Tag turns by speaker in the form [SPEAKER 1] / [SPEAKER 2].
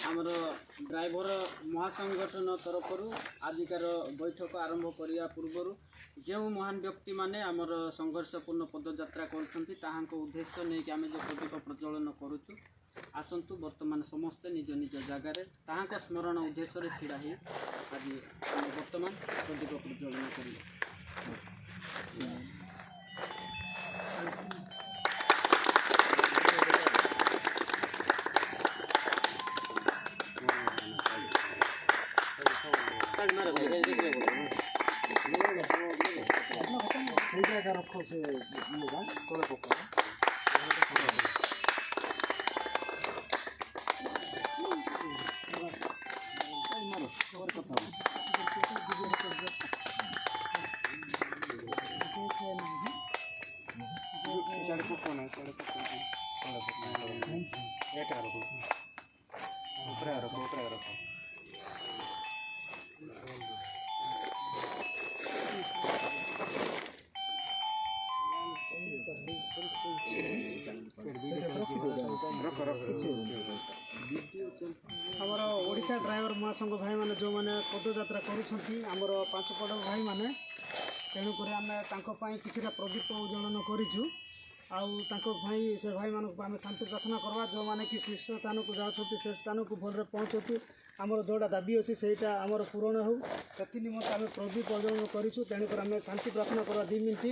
[SPEAKER 1] आमर ड्राइवर महासंगठन तरफ आजिकार बैठक आरंभ करने पूर्व जो महान व्यक्ति माने आमर संघर्षपूर्ण पदयात्रा कर उद्देश्य नहीं कि आम जो प्रदीप प्रज्वलन करुचु आसतु वर्तमान समस्ते निज निज जगार स्मरण उद्देश्य छिड़ा ही आज वर्तमान प्रदीप प्रज्वलन कर रखो से तले पका आमर ओडिशा ड्राइवर महासंघ भाई माने जो माने पदयात्रा करुँचर पांच पड़ भाई माने तेणुक आम कि प्रदीप उज्जवलन करूँ आई से भाई मानक आम शांति प्रार्थना करवा जो मैंने कि शीर्ष स्थान को जाऊँ से स्थान को भल पहुँचतु आमर जोड़ा दाबी अच्छी से आमर पूरण हो से निमंत आम प्रदीप उज्जवलन करूँ तेणुक आम शांति प्रार्थना करवा 2 मिनट।